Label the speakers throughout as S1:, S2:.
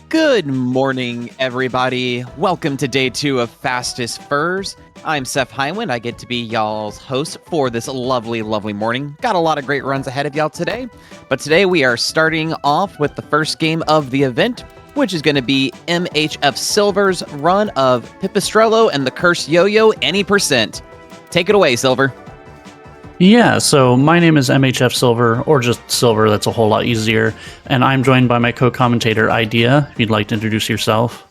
S1: Good morning, everybody. Welcome to day 2 of FastestFurs. I'm Seth Hyland. I get to be y'all's host for this lovely, lovely morning. Got a lot of great runs ahead of y'all today, but today we are starting off with the first game of the event, which is going to be MHFsilver's run of Pipistrello and the Cursed Yoyo any %. Take it away, Silver.
S2: Yeah, so my name is MHFsilver, or just Silver, that's a whole lot easier, and I'm joined by my co-commentator, Idea, if you'd like to introduce yourself.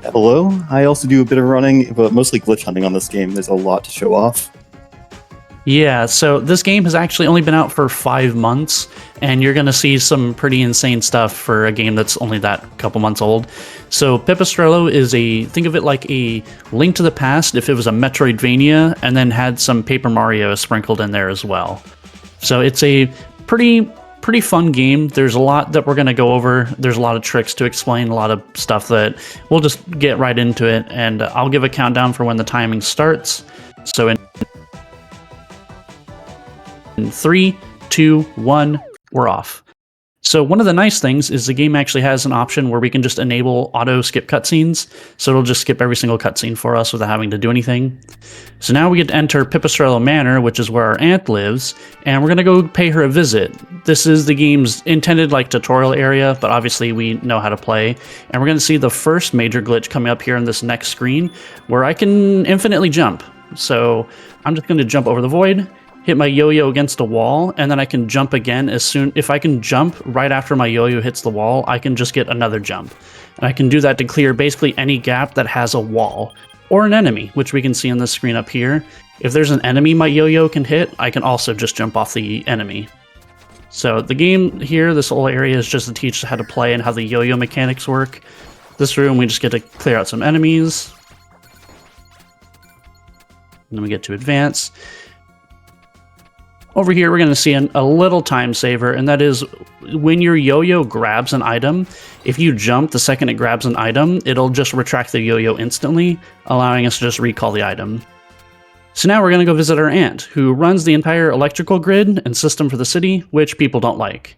S3: Hello, I also do a bit of running, but mostly glitch hunting on this game. There's a lot to show off.
S2: Yeah, so this game has actually only been out for 5 months, and you're going to see some pretty insane stuff for a game that's only that couple months old. So Pipistrello is think of it like a Link to the Past if it was a Metroidvania, and then had some Paper Mario sprinkled in there as well. So it's a pretty fun game. There's a lot that we're going to go over. There's a lot of tricks to explain, a lot of stuff that we'll just get right into it, and I'll give a countdown for when the timing starts. So in 3, 2, 1, we're off. So one of the nice things is the game actually has an option where we can just enable auto skip cutscenes. So it'll just skip every single cutscene for us without having to do anything. So now we get to enter Pipistrello Manor, which is where our aunt lives, and we're going to go pay her a visit. This is the game's intended tutorial area, but obviously we know how to play. And we're going to see the first major glitch coming up here in this next screen where I can infinitely jump. So I'm just going to jump over the void, hit my yo-yo against a wall, and then I can jump again if I can jump right after my yo-yo hits the wall, I can just get another jump. And I can do that to clear basically any gap that has a wall, or an enemy, which we can see on the screen up here. If there's an enemy my yo-yo can hit, I can also just jump off the enemy. So the game here, this whole area is just to teach how to play and how the yo-yo mechanics work. This room, we just get to clear out some enemies. And then we get to advance. Over here, we're going to see a little time saver, and that is when your yo-yo grabs an item, if you jump the second it grabs an item, it'll just retract the yo-yo instantly, allowing us to just recall the item. So now we're going to go visit our aunt, who runs the entire electrical grid and system for the city, which people don't like.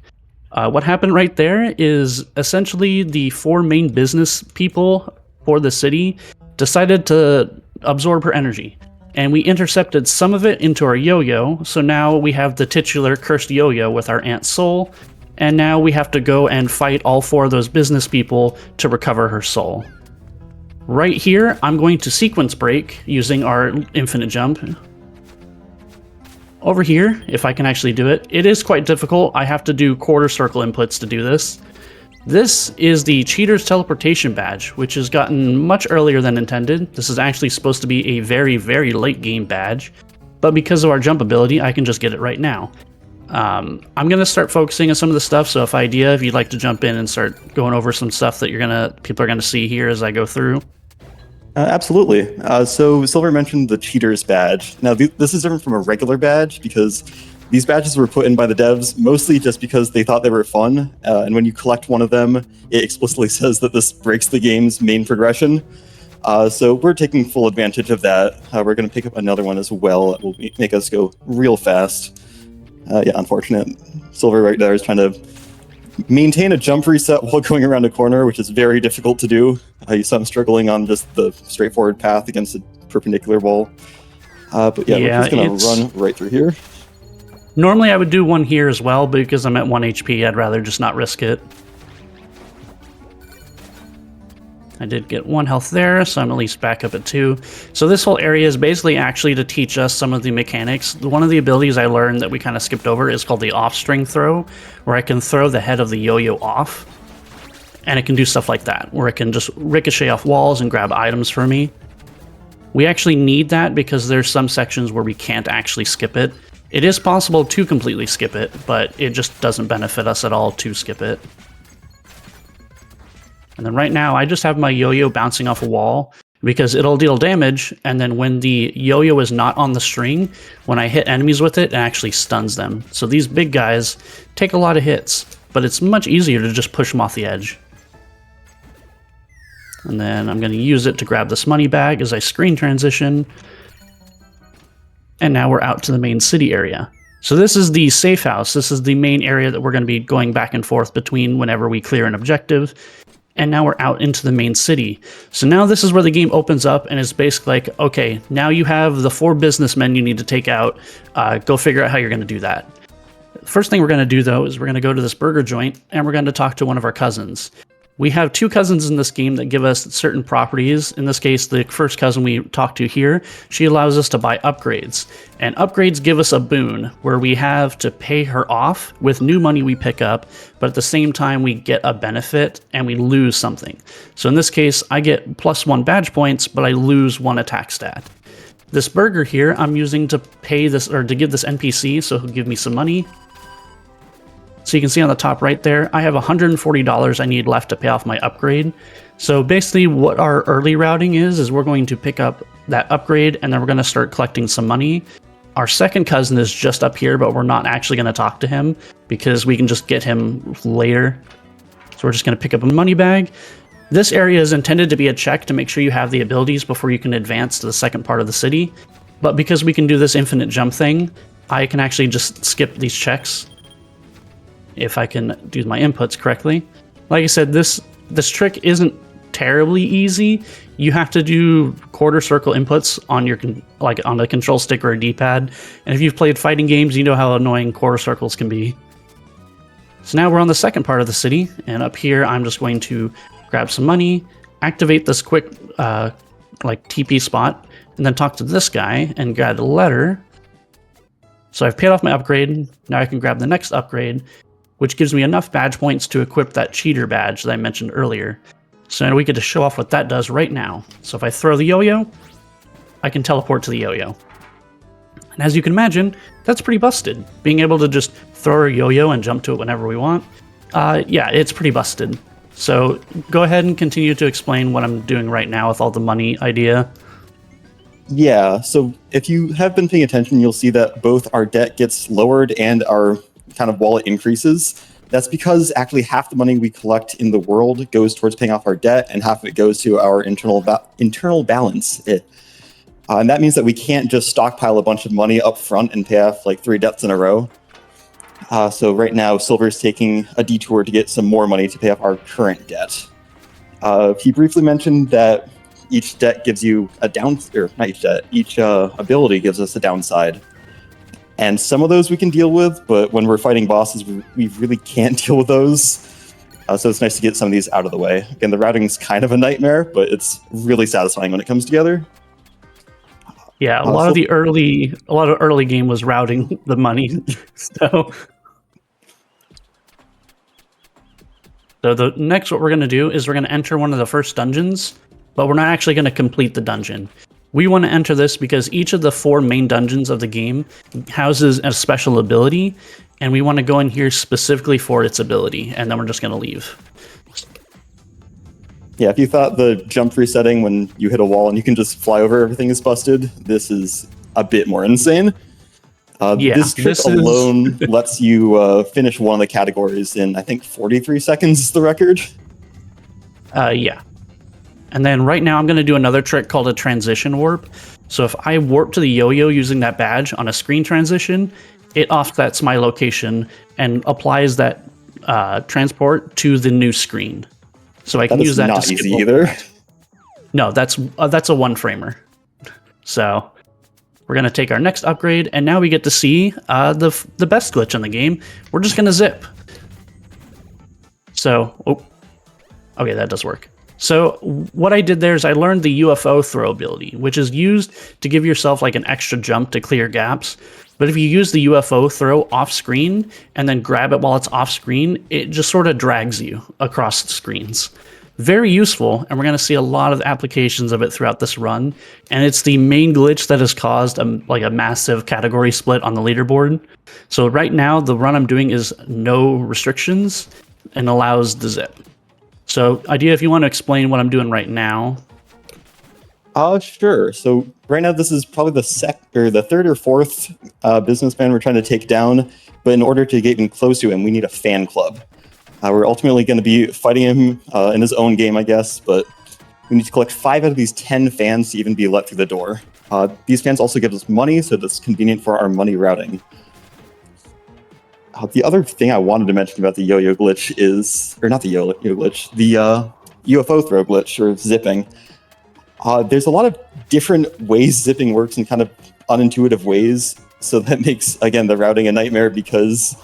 S2: What happened right there is essentially the 4 main business people for the city decided to absorb her energy. And we intercepted some of it into our yo-yo, so now we have the titular Cursed Yoyo with our aunt's soul, and now we have to go and fight all 4 of those business people to recover her soul. Right here, I'm going to sequence break using our infinite jump. Over here, if I can actually do it, it is quite difficult. I have to do quarter circle inputs to do this. This is the Cheater's Teleportation Badge, which has gotten much earlier than intended. This is actually supposed to be a very, very late game badge, but because of our jump ability, I can just get it right now. I'm going to start focusing on some of the stuff, so if you'd like to jump in and start going over some stuff that people are going to see here as I go through.
S3: Absolutely. So Silver mentioned the Cheater's Badge. Now, this is different from a regular badge because these badges were put in by the devs mostly just because they thought they were fun, and when you collect one of them, it explicitly says that this breaks the game's main progression. So we're taking full advantage of that. We're going to pick up another one as well that will make us go real fast. Yeah, unfortunate. Silver right there is trying to maintain a jump reset while going around a corner, which is very difficult to do. You saw him struggling on just the straightforward path against a perpendicular wall. But yeah, we're just going to run right through here.
S2: Normally I would do one here as well, but because I'm at 1 HP, I'd rather just not risk it. I did get 1 health there, so I'm at least back up at 2. So this whole area is basically actually to teach us some of the mechanics. One of the abilities I learned that we kind of skipped over is called the off-string throw, where I can throw the head of the yo-yo off. And it can do stuff like that, where it can just ricochet off walls and grab items for me. We actually need that because there's some sections where we can't actually skip it. It is possible to completely skip it, but it just doesn't benefit us at all to skip it. And then right now, I just have my yo-yo bouncing off a wall because it'll deal damage, and then when the yo-yo is not on the string, when I hit enemies with it, it actually stuns them. So these big guys take a lot of hits, but it's much easier to just push them off the edge. And then I'm going to use it to grab this money bag as I screen transition. And now we're out to the main city area. So this is the safe house. This is the main area that we're going to be going back and forth between whenever we clear an objective. and now we're out into the main city. So now this is where the game opens up, and it's basically like, okay, now you have the 4 businessmen you need to take out. Go figure out how you're going to do that. First thing we're going to do, though, is we're going to go to this burger joint, and we're going to talk to one of our cousins. We have 2 cousins in this game that give us certain properties. In this case, the first cousin we talked to here, she allows us to buy upgrades. And upgrades give us a boon where we have to pay her off with new money we pick up, but at the same time we get a benefit and we lose something. So in this case, I get +1 badge points, but I lose 1 attack stat. This burger here, I'm using to pay this, or to give this NPC, so he'll give me some money. So you can see on the top right there, I have $140 I need left to pay off my upgrade. So basically what our early routing is we're going to pick up that upgrade and then we're going to start collecting some money. Our second cousin is just up here, but we're not actually going to talk to him because we can just get him later. So we're just going to pick up a money bag. This area is intended to be a check to make sure you have the abilities before you can advance to the second part of the city. But because we can do this infinite jump thing, I can actually just skip these checks if I can do my inputs correctly. Like I said, this trick isn't terribly easy. You have to do quarter circle inputs on your on a control stick or a D-pad. And if you've played fighting games, you know how annoying quarter circles can be. So now we're on the second part of the city, and up here I'm just going to grab some money, activate this quick TP spot, and then talk to this guy and grab a letter. So I've paid off my upgrade. Now I can grab the next upgrade, which gives me enough badge points to equip that cheater badge that I mentioned earlier. So now we get to show off what that does right now. So if I throw the yo-yo, I can teleport to the yo-yo. And as you can imagine, that's pretty busted. Being able to just throw a yo-yo and jump to it whenever we want, yeah, it's pretty busted. So go ahead and continue to explain what I'm doing right now with all the money idea.
S3: Yeah, so if you have been paying attention, you'll see that both our debt gets lowered and our kind of wallet increases. That's because actually half the money we collect in the world goes towards paying off our debt, and half of it goes to our internal balance. And that means that we can't just stockpile a bunch of money up front and pay off like 3 debts in a row. So right now, Silver's taking a detour to get some more money to pay off our current debt. He briefly mentioned that each debt gives you a each ability gives us a downside. And some of those we can deal with, but when we're fighting bosses, we really can't deal with those. So it's nice to get some of these out of the way. Again, the routing is kind of a nightmare, but it's really satisfying when it comes together.
S2: Yeah, a lot of early game was routing the money. So the next what we're going to do is we're going to enter one of the first dungeons, but we're not actually going to complete the dungeon. We want to enter this because each of the 4 main dungeons of the game houses a special ability, and we want to go in here specifically for its ability, and then we're just going to leave.
S3: Yeah, if you thought the jump resetting when you hit a wall and you can just fly over everything is busted, this is a bit more insane. This trick alone lets you finish one of the categories in, I think, 43 seconds is the record.
S2: Yeah. And then right now I'm going to do another trick called a transition warp. So if I warp to the yo-yo using that badge on a screen transition, it offsets my location and applies that transport to the new screen. So I can use that to skip
S3: easy either.
S2: No, that's a one-framer. So we're going to take our next upgrade, and now we get to see the best glitch in the game. We're just going to zip. So, okay, that does work. So what I did there is I learned the UFO throw ability, which is used to give yourself like an extra jump to clear gaps. But if you use the UFO throw off screen and then grab it while it's off screen, it just sort of drags you across the screens. Very useful, and we're going to see a lot of applications of it throughout this run. And it's the main glitch that has caused a massive category split on the leaderboard. So right now, the run I'm doing is no restrictions and allows the zip. So, Idea, if you want to explain what I'm doing right now.
S3: Sure. So right now, this is probably the 3rd or 4th businessman we're trying to take down. But in order to get him close to him, we need a fan club. We're ultimately going to be fighting him in his own game, I guess. But we need to collect 5 out of these 10 fans to even be let through the door. These fans also give us money, so that's convenient for our money routing. The other thing I wanted to mention about the yo-yo glitch is, or not the yo-yo glitch, the UFO throw glitch or zipping. There's a lot of different ways zipping works in kind of unintuitive ways, so that makes, again, the routing a nightmare because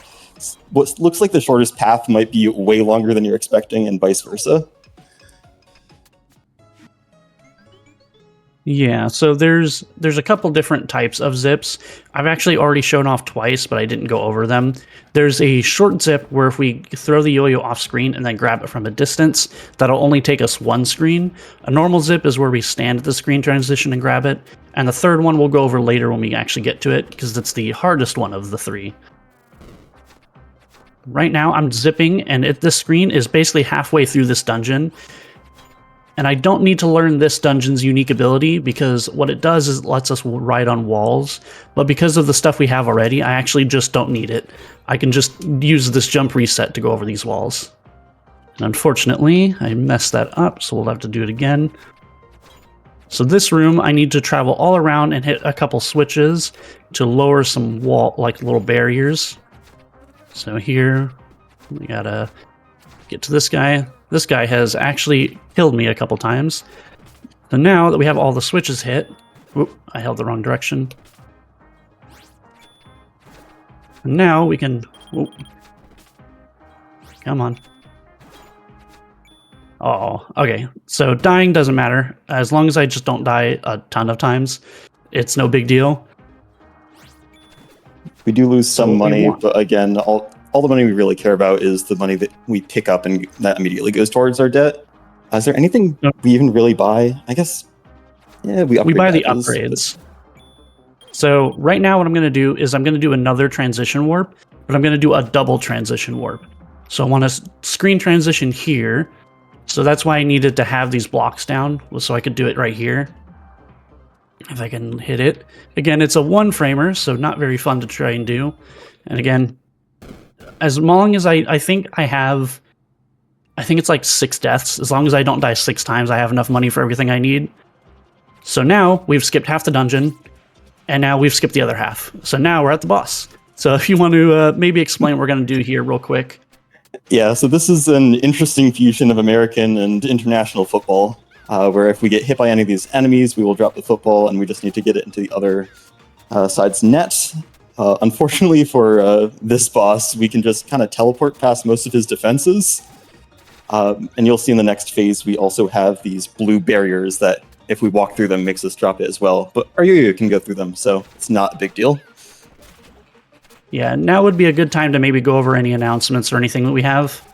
S3: what looks like the shortest path might be way longer than you're expecting and vice versa.
S2: Yeah, so there's a couple different types of zips. I've actually already shown off twice, but I didn't go over them. There's a short zip where if we throw the yo-yo off screen and then grab it from a distance, that'll only take us one screen. A normal zip is where we stand at the screen transition and grab it. And the third one we'll go over later when we actually get to it, because it's the hardest one of the three. Right now I'm zipping, and this screen is basically halfway through this dungeon. And I don't need to learn this dungeon's unique ability, because what it does is it lets us ride on walls. But because of the stuff we have already, I actually just don't need it. I can just use this jump reset to go over these walls. And unfortunately, I messed that up, so we'll have to do it again. So this room, I need to travel all around and hit a couple switches to lower some little barriers. So here, we gotta get to this guy. This guy has actually killed me a couple times. So now that we have all the switches hit... Oop, I held the wrong direction. And now we can... Oop. Come on. Oh, okay. So dying doesn't matter. As long as I just don't die a ton of times, it's no big deal.
S3: We do lose some money, but again, all the money we really care about is the money that we pick up, and that immediately goes towards our debt. Is there anything we even really buy? I guess, yeah, we buy
S2: the upgrades. So right now what I'm going to do is I'm going to do another transition warp, but I'm going to do a double transition warp. So I want to screen transition here. So that's why I needed to have these blocks down, so I could do it right here. If I can hit it. Again, it's a one-framer, so not very fun to try and do. And again, as long as I think it's like 6 deaths. As long as I don't die 6 times, I have enough money for everything I need. So now we've skipped half the dungeon, and now we've skipped the other half. So now we're at the boss. So if you want to maybe explain what we're going to do here real quick.
S3: Yeah, so this is an interesting fusion of American and international football, where if we get hit by any of these enemies, we will drop the football, and we just need to get it into the other side's net. Unfortunately for this boss, we can just kind of teleport past most of his defenses. And you'll see in the next phase, we also have these blue barriers that, if we walk through them, makes us drop it as well. But our yo-yo can go through them, so it's not a big deal.
S2: Yeah, now would be a good time to maybe go over any announcements or anything that we have.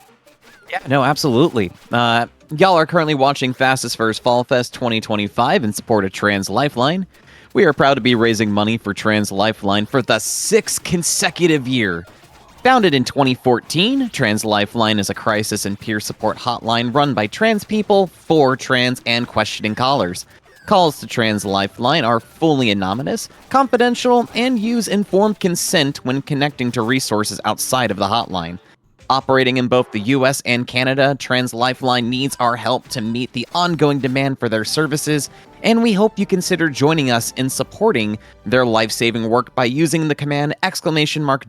S1: Yeah, no, absolutely. Y'all are currently watching FastestFurs Fall Fest 2025 in support of Trans Lifeline. We are proud to be raising money for Trans Lifeline for the 6th consecutive year. Founded in 2014, Trans Lifeline is a crisis and peer support hotline run by trans people for trans and questioning callers. Calls to Trans Lifeline are fully anonymous, confidential, and use informed consent when connecting to resources outside of the hotline. Operating in both the US and Canada, Trans Lifeline needs our help to meet the ongoing demand for their services, and we hope you consider joining us in supporting their life-saving work by using the command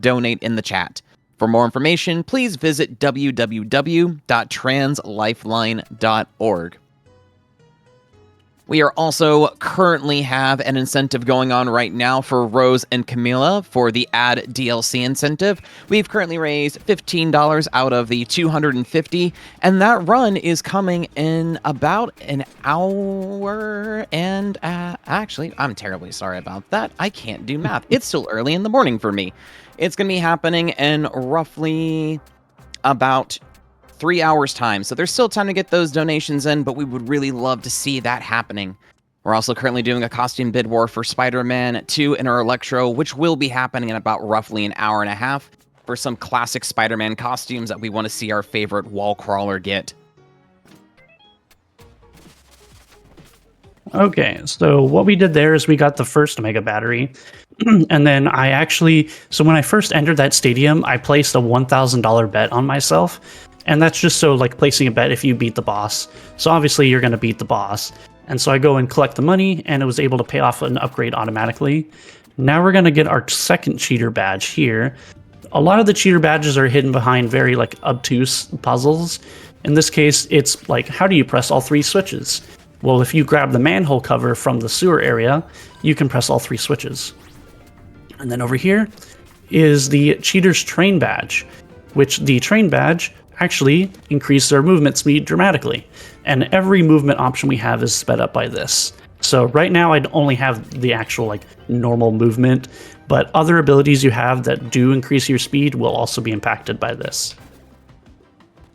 S1: !donate in the chat. For more information, please visit www.translifeline.org. We are also currently have an incentive going on right now for Rose and Camilla for the Add DLC incentive. We've currently raised $15 out of the $250, and that run is coming in about an hour. And actually, I'm terribly sorry about that. I can't do math. It's still early in the morning for me. It's going to be happening in roughly about 3 hours time, so there's still time to get those donations in, but we would really love to see that happening. We're also currently doing a costume bid war for Spider-Man 2 and our Electro, which will be happening in about roughly an hour and a half for some classic Spider-Man costumes that we want to see our favorite wall crawler get.
S2: Okay, so what we did there is we got the first Mega Battery, and then so when I first entered that stadium, I placed a $1,000 bet on myself. And that's just so, like, placing a bet if you beat the boss. So obviously you're going to beat the boss. And so I go and collect the money, and it was able to pay off an upgrade automatically. Now we're going to get our second cheater badge here. A lot of the cheater badges are hidden behind very, like, obtuse puzzles. In this case, it's like, how do you press all 3 switches? Well, if you grab the manhole cover from the sewer area, you can press all 3 switches. And then over here is the Cheater's Train Badge, which the Train Badge actually increases our movement speed dramatically. And every movement option we have is sped up by this. So right now I'd only have the actual like normal movement, but other abilities you have that do increase your speed will also be impacted by this.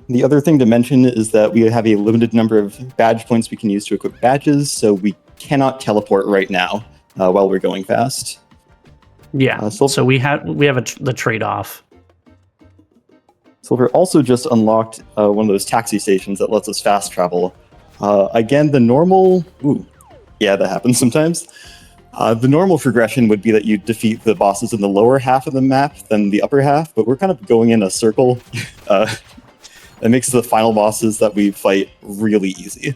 S3: The other thing to mention is that we have a limited number of badge points we can use to equip badges, so we cannot teleport right now while we're going fast.
S2: Yeah, so we have the trade-off.
S3: Silver also just unlocked one of those taxi stations that lets us fast travel. Again, the normal... Ooh, yeah, that happens sometimes. The normal progression would be that you defeat the bosses in the lower half of the map than the upper half, but we're kind of going in a circle. That makes the final bosses that we fight really easy.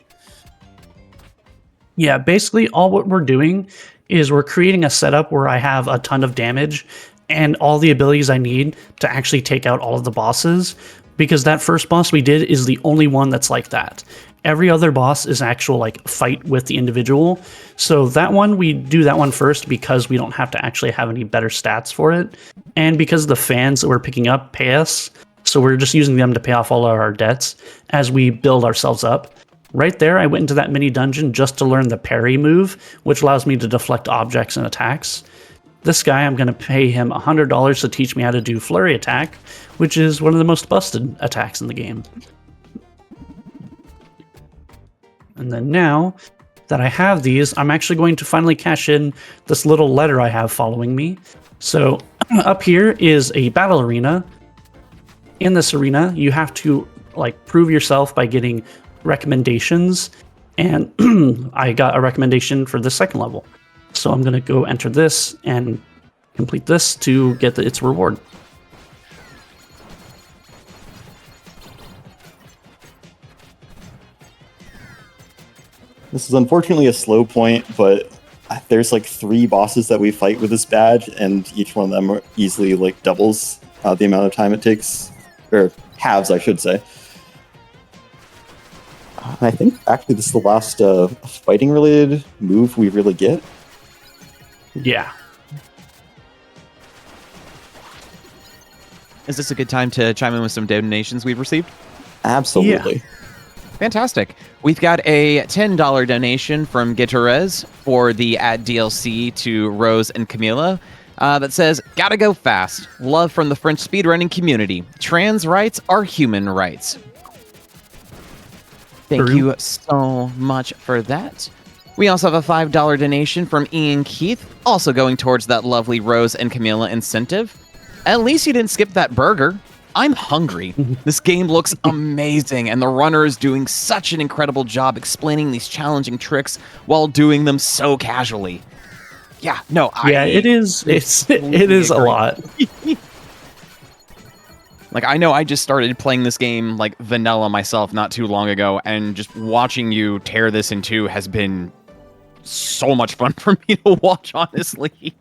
S2: Yeah, basically all what we're doing is we're creating a setup where I have a ton of damage and all the abilities I need to actually take out all of the bosses, because that first boss we did is the only one that's like that. Every other boss is actual like fight with the individual. So that one, we do that one first because we don't have to actually have any better stats for it. And because the fans that we're picking up pay us, so we're just using them to pay off all of our debts as we build ourselves up. Right there, I went into that mini dungeon just to learn the parry move, which allows me to deflect objects and attacks. This guy, I'm going to pay him $100 to teach me how to do flurry attack, which is one of the most busted attacks in the game. And then now that I have these, I'm actually going to finally cash in this little letter I have following me. So up here is a battle arena. In this arena, you have to like prove yourself by getting recommendations, and I got a recommendation for the second level. So I'm going to go enter this and complete this to get its reward.
S3: This is unfortunately a slow point, but there's like 3 bosses that we fight with this badge, and each one of them are easily like doubles the amount of time it takes, or halves, I should say. I think actually this is the last fighting related move we really get.
S2: Yeah.
S1: Is this a good time to chime in with some donations we've received?
S3: Absolutely.
S2: Yeah.
S1: Fantastic. We've got a $10 donation from Guitarez for the ad DLC to Rose and Camila that says, "Gotta go fast. Love from the French speedrunning community. Trans rights are human rights." Thank you so much for that. We also have a $5 donation from Ian Keith, also going towards that lovely Rose and Camila incentive. At least you didn't skip that burger. I'm hungry. This game looks amazing, and the runner is doing such an incredible job explaining these challenging tricks while doing them so casually. Yeah, no,
S2: it is. It is a lot.
S1: Like, I know I just started playing this game like vanilla myself not too long ago, and just watching you tear this in two has been so much fun for me to watch, honestly.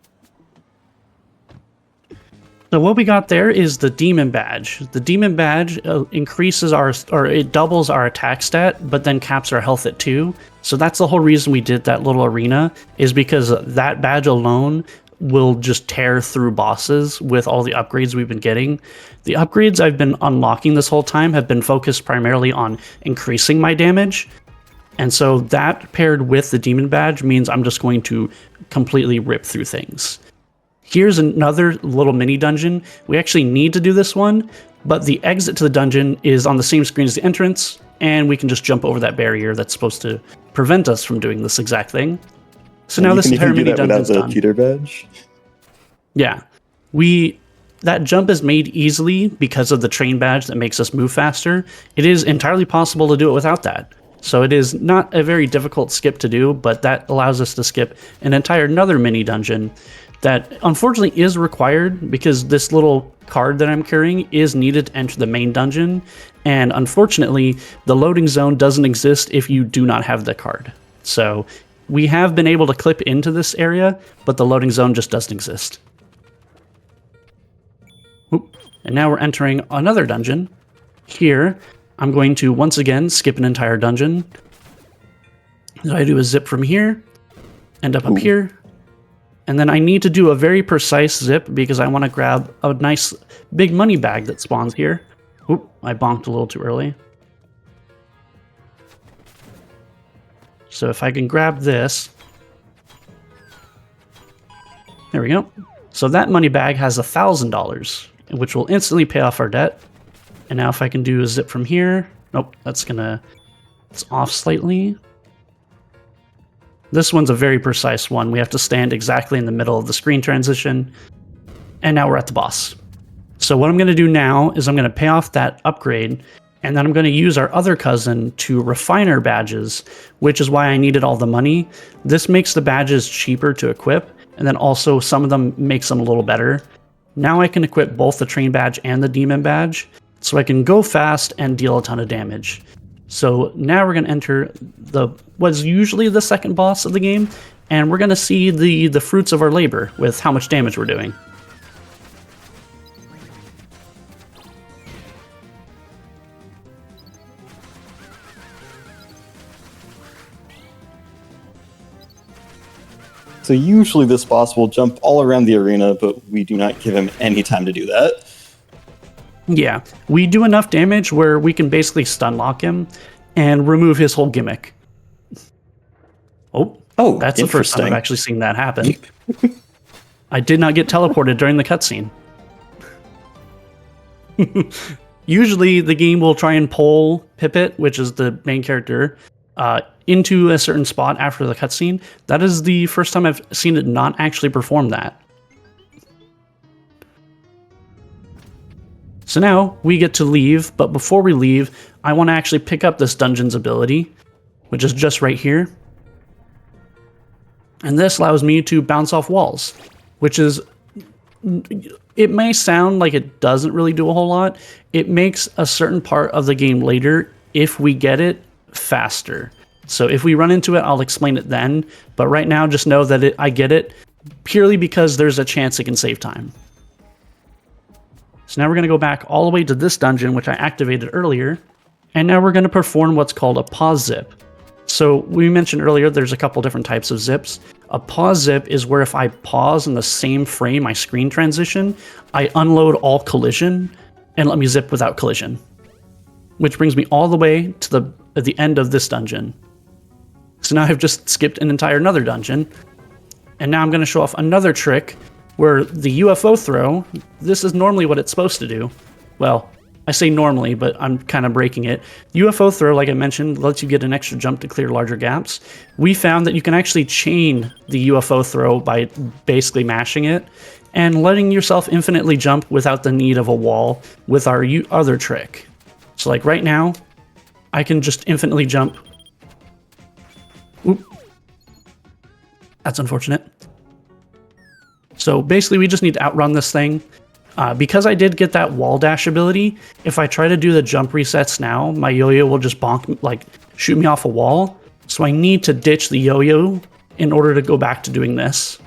S2: So what we got there is the Demon Badge. The Demon Badge increases it doubles our attack stat, but then caps our health at 2. So that's the whole reason we did that little arena, is because that badge alone will just tear through bosses with all the upgrades we've been getting. The upgrades I've been unlocking this whole time have been focused primarily on increasing my damage. And so that paired with the Demon Badge means I'm just going to completely rip through things. Here's another little mini dungeon. We actually need to do this one, but the exit to the dungeon is on the same screen as the entrance, and we can just jump over that barrier that's supposed to prevent us from doing this exact thing. So now this entire mini dungeon's done.
S3: Cheater badge.
S2: Yeah. That jump is made easily because of the train badge that makes us move faster. It is entirely possible to do it without that. So it is not a very difficult skip to do, but that allows us to skip an entire another mini dungeon that unfortunately is required because this little card that I'm carrying is needed to enter the main dungeon. And unfortunately, the loading zone doesn't exist if you do not have the card. So we have been able to clip into this area, but the loading zone just doesn't exist. Oop. And now we're entering another dungeon. Here, I'm going to once again skip an entire dungeon. So I do a zip from here, end up here, and then I need to do a very precise zip because I want to grab a nice big money bag that spawns here. Oop, I bonked a little too early. So if I can grab this, there we go. So that money bag has $1,000, which will instantly pay off our debt. And now if I can do a zip from here, nope, it's off slightly. This one's a very precise one. We have to stand exactly in the middle of the screen transition. And now we're at the boss. So what I'm going to do now is I'm going to pay off that upgrade, and then I'm going to use our other cousin to refine our badges, which is why I needed all the money. This makes the badges cheaper to equip, and then also some of them makes them a little better. Now I can equip both the train badge and the demon badge, so I can go fast and deal a ton of damage. So now we're going to enter what's usually the second boss of the game, and we're going to see the fruits of our labor with how much damage we're doing.
S3: So usually this boss will jump all around the arena, but we do not give him any time to do that.
S2: Yeah, we do enough damage where we can basically stun lock him and remove his whole gimmick. Oh, that's the first time I've actually seen that happen. I did not get teleported during the cutscene. Usually the game will try and pull Pipit, which is the main character, into a certain spot after the cutscene. That is the first time I've seen it not actually perform that. So now we get to leave, but before we leave, I want to actually pick up this dungeon's ability, which is just right here. And this allows me to bounce off walls, which is, it may sound like it doesn't really do a whole lot. It makes a certain part of the game later, if we get it, faster. So if we run into it, I'll explain it then. But right now, just know that I get it purely because there's a chance it can save time. So now we're going to go back all the way to this dungeon, which I activated earlier. And now we're going to perform what's called a pause zip. So we mentioned earlier there's a couple different types of zips. A pause zip is where if I pause in the same frame I screen transition, I unload all collision and let me zip without collision. Which brings me all the way to the end of this dungeon. So now I've just skipped another dungeon. And now I'm going to show off another trick where the UFO throw, this is normally what it's supposed to do. Well, I say normally, but I'm kind of breaking it. UFO throw, like I mentioned, lets you get an extra jump to clear larger gaps. We found that you can actually chain the UFO throw by basically mashing it and letting yourself infinitely jump without the need of a wall with our other trick. So like right now, I can just infinitely jump. Oop. That's unfortunate. So basically we just need to outrun this thing. Because I did get that wall dash ability, if I try to do the jump resets now, my yo-yo will just shoot me off a wall. So I need to ditch the yo-yo in order to go back to doing this.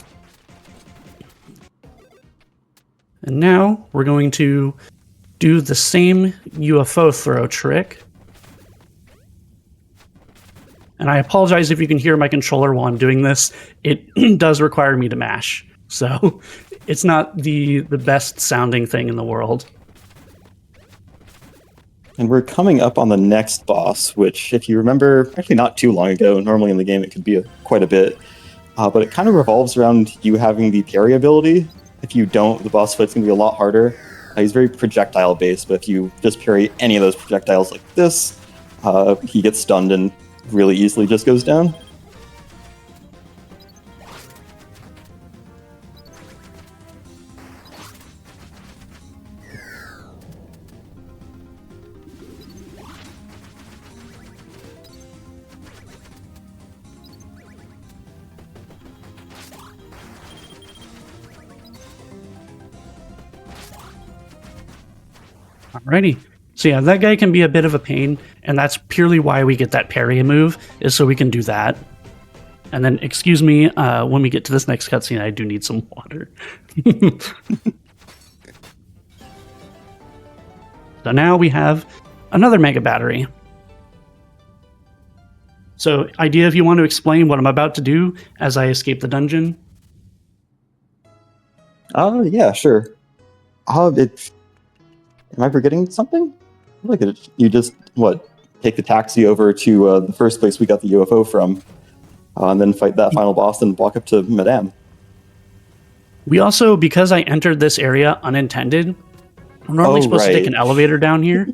S2: And now we're going to do the same UFO throw trick. And I apologize if you can hear my controller while I'm doing this. It does require me to mash. So it's not the best sounding thing in the world.
S3: And we're coming up on the next boss, which, if you remember, actually not too long ago, normally in the game it could be quite a bit, but it kind of revolves around you having the parry ability. If you don't, the boss fight's going to be a lot harder. He's very projectile based, but if you just parry any of those projectiles like this, he gets stunned and really easily just goes down.
S2: Alrighty. So yeah, that guy can be a bit of a pain, and that's purely why we get that parry move, is so we can do that. And then, excuse me, when we get to this next cutscene, I do need some water. So now we have another mega battery. So, idea if you want to explain what I'm about to do as I escape the dungeon?
S3: Yeah, sure. Am I forgetting something? Look at it. You just, take the taxi over to the first place we got the UFO from, and then fight that final boss and walk up to Madame.
S2: We also, because I entered this area unintended, I'm normally supposed to take an elevator down here.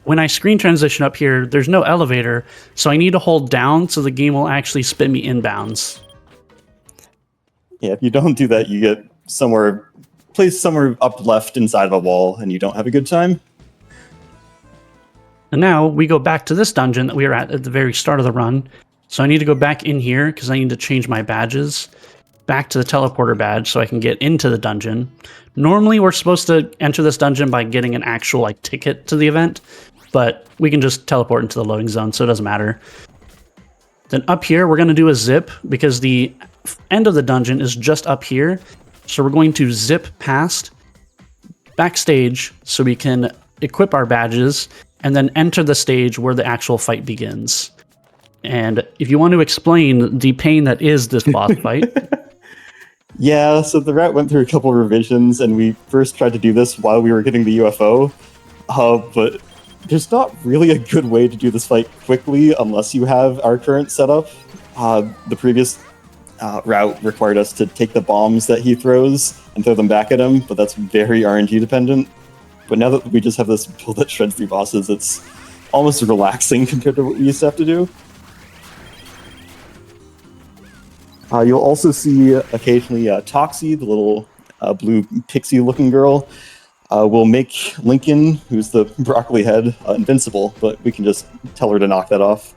S2: When I screen transition up here, there's no elevator, so I need to hold down so the game will actually spin me inbounds.
S3: Yeah, if you don't do that, you get placed somewhere up left inside of a wall, and you don't have a good time.
S2: And now we go back to this dungeon that we were at the very start of the run. So I need to go back in here because I need to change my badges back to the teleporter badge so I can get into the dungeon. Normally we're supposed to enter this dungeon by getting an actual ticket to the event, but we can just teleport into the loading zone, so it doesn't matter. Then up here we're going to do a zip because the end of the dungeon is just up here. So we're going to zip past backstage so we can equip our badges and then enter the stage where the actual fight begins. And if you want to explain the pain that is this boss fight.
S3: Yeah, so the route went through a couple of revisions, and we first tried to do this while we were getting the UFO, but there's not really a good way to do this fight quickly unless you have our current setup. The previous route required us to take the bombs that he throws and throw them back at him, but that's very RNG dependent. But now that we just have this build that shreds through bosses, it's almost relaxing compared to what we used to have to do. You'll also see occasionally Toxie, the little blue pixie-looking girl, will make Lincoln, who's the broccoli head, invincible, but we can just tell her to knock that off.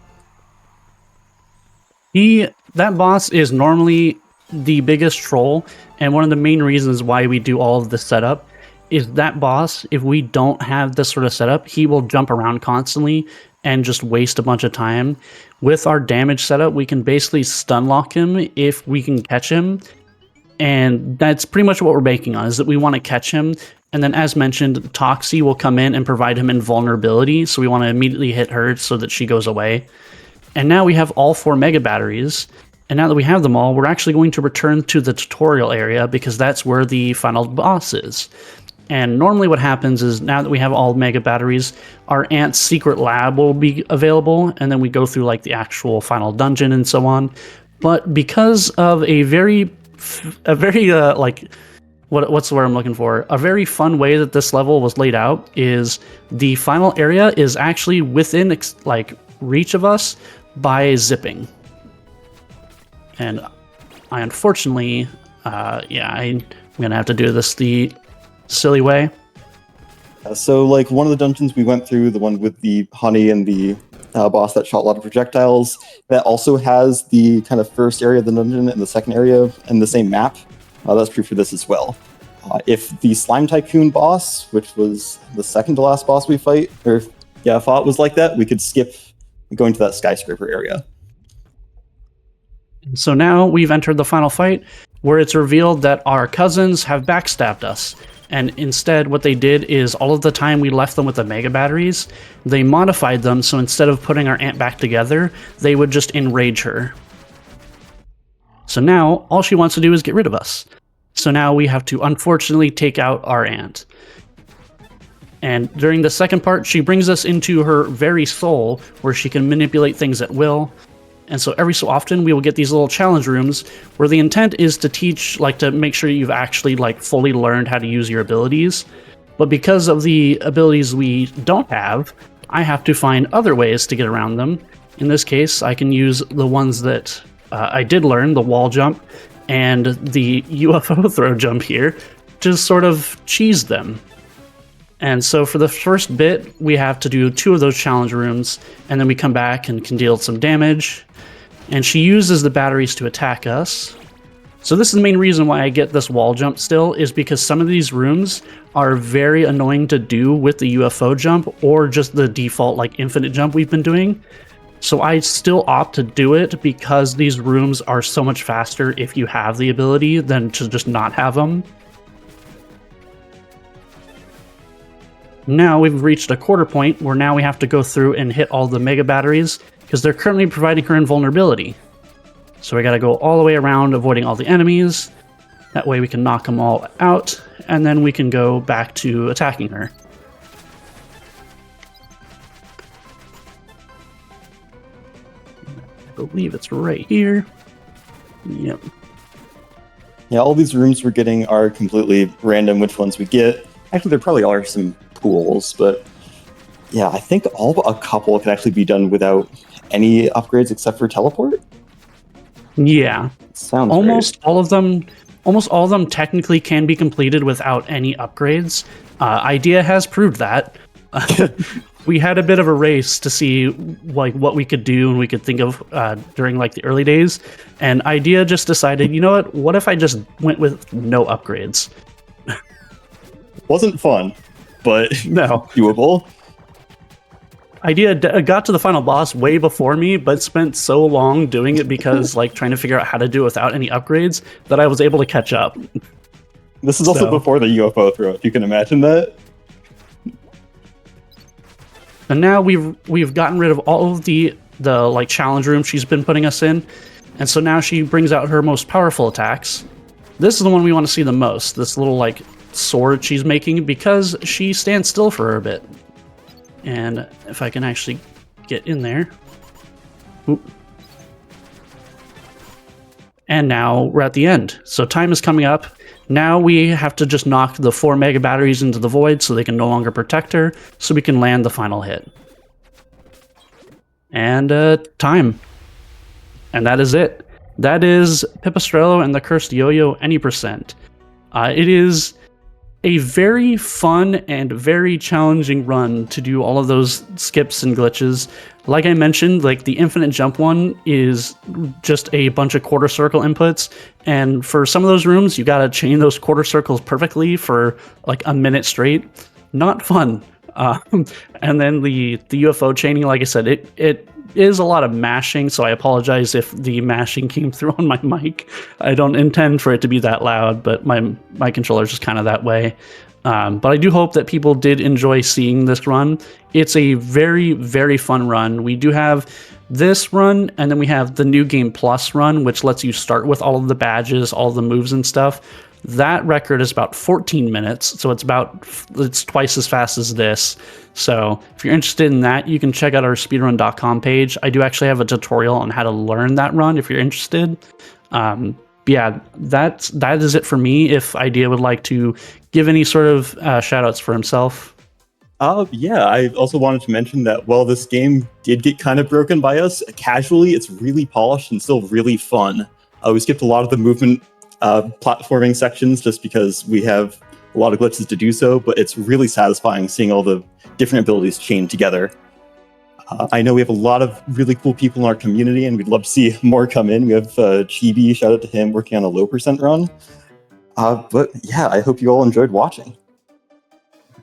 S2: That boss is normally the biggest troll, and one of the main reasons why we do all of this setup is that boss, if we don't have this sort of setup, he will jump around constantly and just waste a bunch of time. With our damage setup, we can basically stun lock him if we can catch him. And that's pretty much what we're banking on, is that we want to catch him. And then as mentioned, Toxie will come in and provide him invulnerability. So we want to immediately hit her so that she goes away. And now we have all 4 mega batteries. And now that we have them all, we're actually going to return to the tutorial area because that's where the final boss is. And normally what happens is now that we have all mega batteries, our Ant's secret lab will be available, and then we go through the actual final dungeon and so on. But because of a very what's the word I'm looking for? A very fun way that this level was laid out is the final area is actually within reach of us by zipping. And I unfortunately, I'm gonna have to do this the silly way.
S3: So one of the dungeons we went through, the one with the honey and the boss that shot a lot of projectiles, that also has the kind of first area of the dungeon and the second area in the same map. That's true for this as well. If the Slime Tycoon boss, which was the second to last boss we fought was like that, we could skip going to that skyscraper area.
S2: So now we've entered the final fight where it's revealed that our cousins have backstabbed us. And instead, what they did is all of the time we left them with the mega batteries, they modified them so instead of putting our Ant back together, they would just enrage her. So now, all she wants to do is get rid of us. So now we have to unfortunately take out our Ant. And during the second part, she brings us into her very soul, where she can manipulate things at will. And so every so often we will get these little challenge rooms where the intent is to teach, to make sure you've actually fully learned how to use your abilities. But because of the abilities we don't have, I have to find other ways to get around them. In this case, I can use the ones that I did learn, the wall jump and the UFO throw jump here, to sort of cheese them. And so for the first bit, we have to do 2 of those challenge rooms, and then we come back and can deal some damage. And she uses the batteries to attack us. So this is the main reason why I get this wall jump still, is because some of these rooms are very annoying to do with the UFO jump or just the default infinite jump we've been doing. So I still opt to do it because these rooms are so much faster if you have the ability than to just not have them. Now we've reached a quarter point where now we have to go through and hit all the mega batteries because they're currently providing her invulnerability. So we got to go all the way around, avoiding all the enemies. That way we can knock them all out, and then we can go back to attacking her. I believe it's right here. Yep.
S3: Yeah, all these rooms we're getting are completely random which ones we get. Actually, there probably are some pools, but yeah, I think all but a couple can actually be done without any upgrades except for teleport.
S2: Yeah.
S3: Sounds
S2: almost
S3: right.
S2: all of them technically can be completed without any upgrades. Idea has proved that. We had a bit of a race to see like what we could do and we could think of during like the early days, and Idea just decided, you know what if I just went with no upgrades?
S3: Wasn't fun, but
S2: No.
S3: doable.
S2: Idea got to the final boss way before me, but spent so long doing it because like trying to figure out how to do it without any upgrades that I was able to catch up.
S3: This is also before the UFO throw, if you can imagine that.
S2: And now we've gotten rid of all of the like challenge room she's been putting us in, and so now she brings out her most powerful attacks. This is the one we want to see the most. This little like sword she's making because she stands still for a bit. And if I can actually get in there. Oop. And now we're at the end. So time is coming up. Now we have to just knock the 4 mega batteries into the void so they can no longer protect her, so we can land the final hit. And time. And that is it. That is Pipistrello and the Cursed Yoyo any percent. It is a very fun and very challenging run to do all of those skips and glitches. Like I mentioned, like the infinite jump one is just a bunch of quarter circle inputs, and for some of those rooms you gotta chain those quarter circles perfectly for like a minute straight. Not fun. And then the UFO chaining, like I said, it is a lot of mashing, so I apologize if the mashing came through on my mic. I don't intend for it to be that loud, but my controller's just kind of that way. But I do hope that people did enjoy seeing this run. It's a very, very fun run. We do have this run, and then we have the New Game Plus run, which lets you start with all of the badges, all the moves and stuff. That record is about 14 minutes, so it's twice as fast as this. So if you're interested in that, you can check out our speedrun.com page. I do actually have a tutorial on how to learn that run if you're interested. Yeah, that is it for me. If Idea would like to give any sort of shout outs for himself.
S3: Yeah, I also wanted to mention that while this game did get kind of broken by us, casually, it's really polished and still really fun. We skipped a lot of the movement platforming sections just because we have a lot of glitches to do so, but it's really satisfying seeing all the different abilities chained together. I know we have a lot of really cool people in our community, and we'd love to see more come in. We have Chibi, shout out to him, working on a low percent run. But yeah, I hope you all enjoyed watching.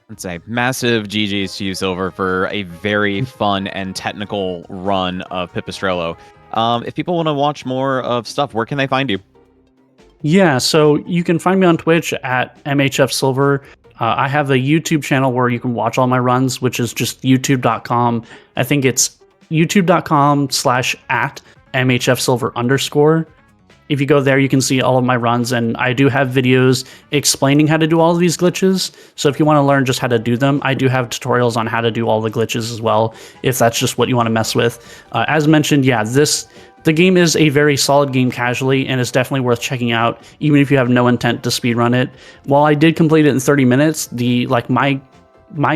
S1: Let's say massive GG's to you, Silver, for a very fun and technical run of Pipistrello. If people want to watch more of stuff, where can they find you?
S2: Yeah, so you can find me on Twitch at MHFsilver. I have a YouTube channel where you can watch all my runs, which is just youtube.com. I think it's youtube.com/@MHFsilver_. If you go there, you can see all of my runs, and I do have videos explaining how to do all of these glitches. So if you want to learn just how to do them, I do have tutorials on how to do all the glitches as well, if that's just what you want to mess with. As mentioned, yeah, the game is a very solid game casually, and it's definitely worth checking out, even if you have no intent to speedrun it. While I did complete it in 30 minutes, my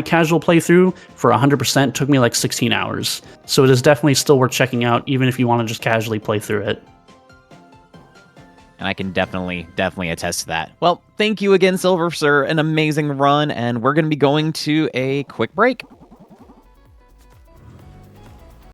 S2: casual playthrough for 100% took me like 16 hours. So it is definitely still worth checking out, even if you want to just casually play through it.
S1: And I can definitely attest to that. Well, thank you again, Silver, sir. An amazing run, and we're going to be going to a quick break.